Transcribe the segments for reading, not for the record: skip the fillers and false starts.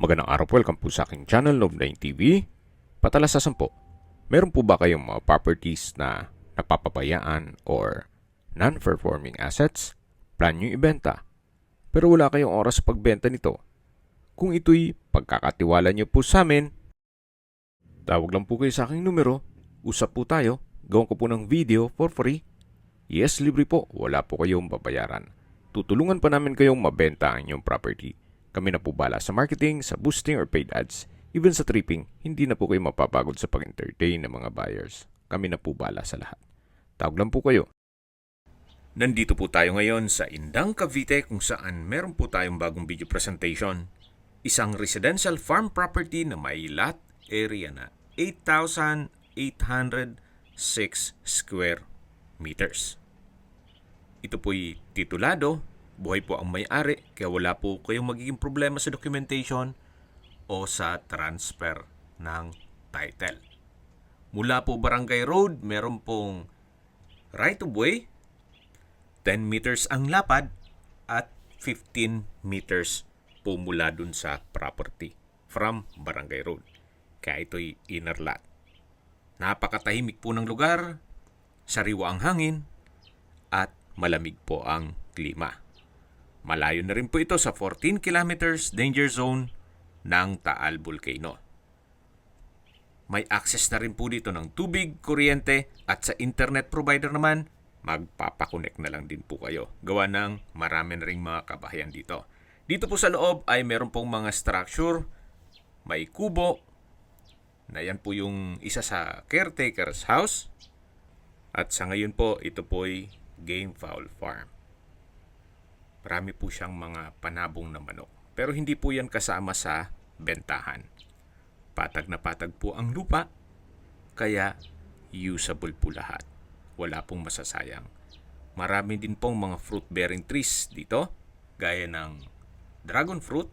Magandang araw po, welcome po sa aking channel, Love9 TV. Patalasasan po, meron po ba kayong mga properties na napapabayaan or non-performing assets? Plan nyo ibenta, pero wala kayong oras sa pagbenta nito. Kung ito'y pagkakatiwala nyo po sa amin, tawag lang po kayo sa aking numero, usap po tayo, gawin ko po ng video for free. Yes, libre po, wala po kayong babayaran. Tutulungan pa namin kayong mabenta ang inyong property. Kami na po bala sa marketing, sa boosting or paid ads. Even sa tripping, hindi na po kayo mapapagod sa pag-entertain ng mga buyers. Kami na po bala sa lahat. Tawag lang po kayo. Nandito po tayo ngayon sa Indang, Cavite kung saan meron po tayong bagong video presentation. Isang residential farm property na may lot area na 8,806 square meters. Ito po'y titulado. Buhay po ang may-ari, kaya wala po kayong magiging problema sa documentation o sa transfer ng title. Mula po Barangay Road, meron pong right of way, 10 meters ang lapad at 15 meters po mula dun sa property from Barangay Road. Kaya ito'y inner lot. Napakatahimik po ng lugar, sariwa ang hangin, at malamig po ang klima. Malayo na rin po ito sa 14 kilometers danger zone ng Taal Volcano. May access na rin po dito ng tubig, kuryente at sa internet provider naman, magpapakonek na lang din po kayo. Gawa ng marami na rin mga kabahayan dito. Dito po sa loob ay meron pong mga structure, may kubo, na yan po yung isa sa caretaker's house. At sa ngayon po, ito po'y game fowl farm. Marami po siyang mga panabong na manok. Pero hindi po yan kasama sa bentahan. Patag na patag po ang lupa, kaya usable po lahat. Wala pong masasayang. Marami din pong mga fruit-bearing trees dito, gaya ng dragon fruit,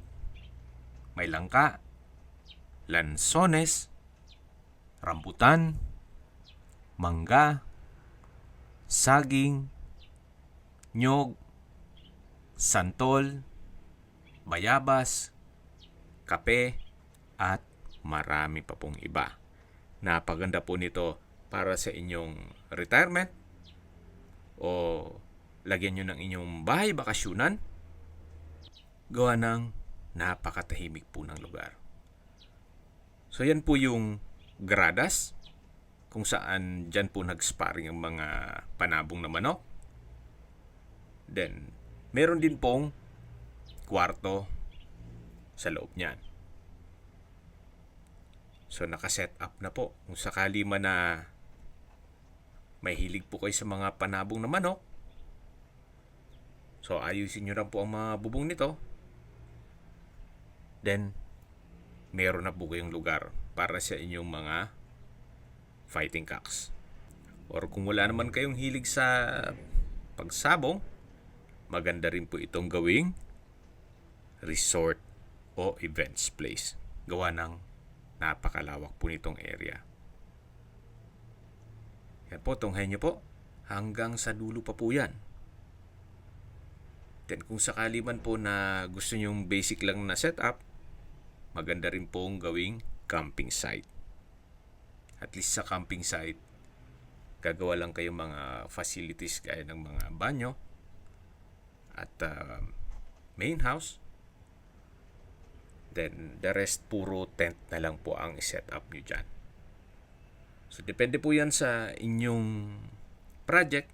may langka, lansones, rambutan, mangga, saging, nyog, santol, bayabas, kape, at marami pa pong iba. Napaganda po nito para sa inyong retirement o lagyan nyo ng inyong bahay bakasyunan. Gawa ng napakatahimik po ng lugar. So yan po yung gradas kung saan dyan po nag-sparring ang mga panabong na manok. Then, meron din pong kwarto sa loob niyan. So, nakaset up na po. Kung sakali man na may hilig po kayo sa mga panabong na manok, so ayusin nyo lang po ang mga bubong nito. Then, meron na po kayong lugar para sa inyong mga fighting cocks. Or kung wala naman kayong hilig sa pagsabong, maganda rin po itong gawing resort o events place. Gawa ng napakalawak po nitong area. Yan po, tunghayin nyo po. Hanggang sa dulo pa po yan. Then kung sakali man po na gusto nyong basic lang na setup, maganda rin pong gawing camping site. At least sa camping site, gagawa lang kayong mga facilities gaya ng mga banyo, at main house. Then the rest puro tent na lang po ang i-set up nyo dyan. So depende po yan sa inyong project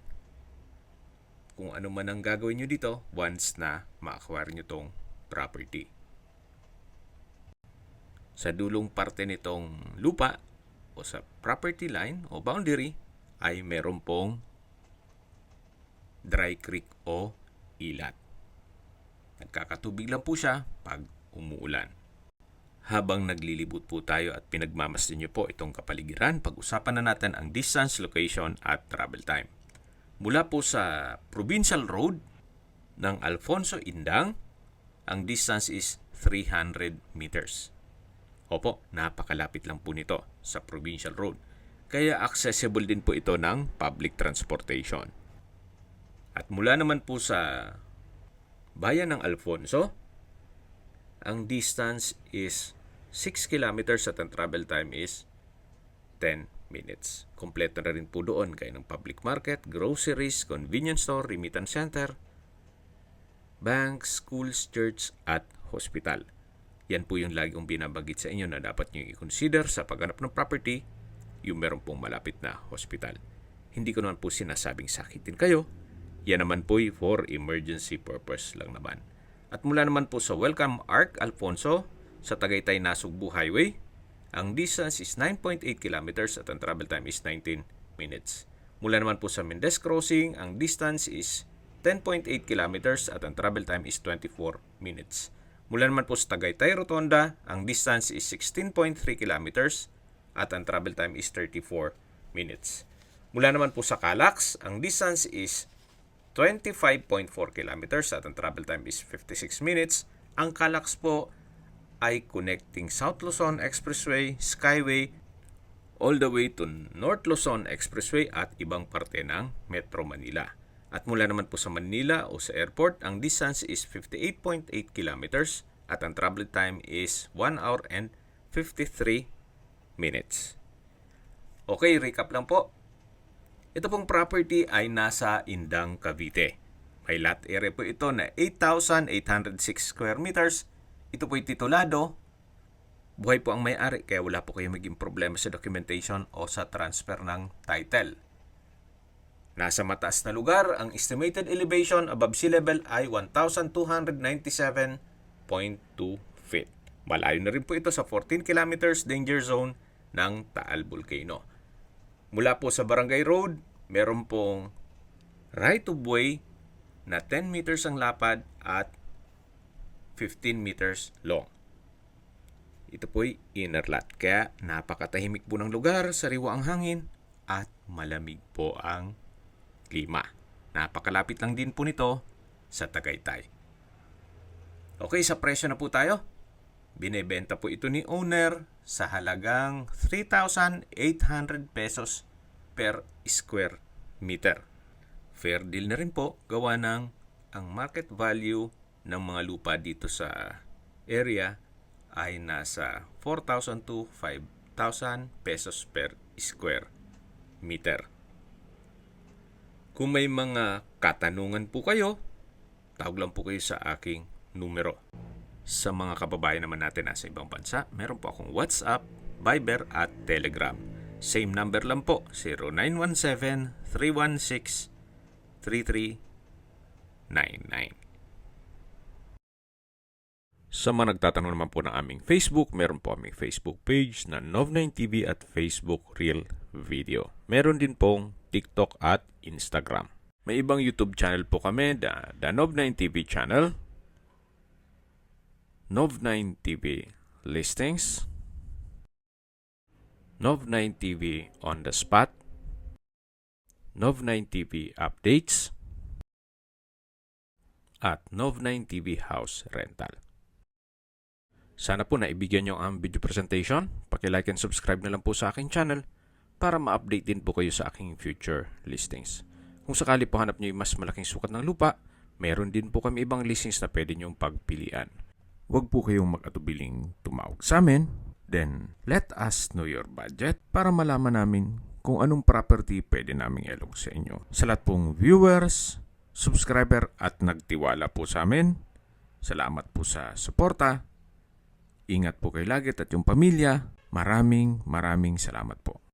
kung ano man ang gagawin nyo dito once na ma-acquire nyo tong property. Sa dulong parte nitong lupa o sa property line o boundary ay meron pong dry creek o ilat. Nagkakatubig lang po siya pag umuulan. Habang naglilibot po tayo at pinagmamasdan nyo po itong kapaligiran, pag-usapan na natin ang distance, location at travel time. Mula po sa Provincial Road ng Alfonso Indang, ang distance is 300 meters. Opo, napakalapit lang po nito sa Provincial Road. Kaya accessible din po ito ng public transportation. At mula naman po sa bayan ng Alfonso, ang distance is 6 kilometers at ang travel time is 10 minutes. Kompleto na rin po doon kayo ng public market, groceries, convenience store, remittance center, banks, schools, church, at hospital. Yan po yung lagi kong binabanggit sa inyo na dapat nyo i-consider sa paghanap ng property, yung meron pong malapit na hospital. Hindi ko naman po sinasabing sakitin kayo. Yan naman po for emergency purpose lang naman. At mula naman po sa Welcome Arc Alfonso sa Tagaytay Nasugbu Highway, ang distance is 9.8 kilometers at ang travel time is 19 minutes. Mula naman po sa Mendez Crossing, ang distance is 10.8 kilometers at ang travel time is 24 minutes. Mula naman po sa Tagaytay Rotonda, ang distance is 16.3 kilometers at ang travel time is 34 minutes. Mula naman po sa Calax, ang distance is 25.4 kilometers at ang travel time is 56 minutes. Ang Calax po ay connecting South Luzon Expressway, Skyway, all the way to North Luzon Expressway at ibang parte ng Metro Manila. At mula naman po sa Manila o sa airport, ang distance is 58.8 kilometers at ang travel time is 1 hour and 53 minutes. Okay, recap lang po. Ito pong property ay nasa Indang, Cavite. May lot area po ito na 8,806 square meters. Ito po'y titulado. Buhay po ang may-ari kaya wala po kayo maging problema sa documentation o sa transfer ng title. Nasa mataas na lugar, ang estimated elevation above sea level ay 1,297.2 feet. Malayo na rin po ito sa 14 kilometers danger zone ng Taal Volcano. Mula po sa Barangay Road, meron pong right of way na 10 meters ang lapad at 15 meters long. Ito po'y inner lot, kaya napakatahimik po ng lugar, sariwa ang hangin at malamig po ang klima. Napakalapit lang din po nito sa Tagaytay. Okay, sa presyo na po tayo. Binebenta po ito ni owner sa halagang 3,800 pesos per square meter. Fair deal na rin po, gawa ng ang market value ng mga lupa dito sa area ay nasa 4,000 to 5,000 pesos per square meter. Kung may mga katanungan po kayo, tawag lang po kayo sa aking numero. Sa mga kababayan naman natin nasa ibang bansa, meron po akong WhatsApp, Viber at Telegram. Same number lang po, 0917-316-3399. Sa mga nagtatanong naman po ng aming Facebook, meron po aming Facebook page na Nov9TV at Facebook Real Video. Meron din pong TikTok at Instagram. May ibang YouTube channel po kami, the Nov9TV channel, Nov9TV Listings, Nov9TV On The Spot, Nov9TV Updates, at Nov9TV House Rental. Sana po naibigyan nyo ang video presentation. Paki-like and subscribe na lang po sa aking channel para ma-update din po kayo sa aking future listings. Kung sakali po hanap nyo yung mas malaking sukat ng lupa, meron din po kami ibang listings na pwede nyong pagpilian. Huwag po kayong mag-atubiling tumawag sa amin. Then, let us know your budget para malaman namin kung anong property pwede naming ilog sa inyo. Sa lahat pong viewers, subscriber at nagtiwala po sa amin, salamat po sa suporta. Ingat po kayo lagi at yung pamilya. Maraming salamat po.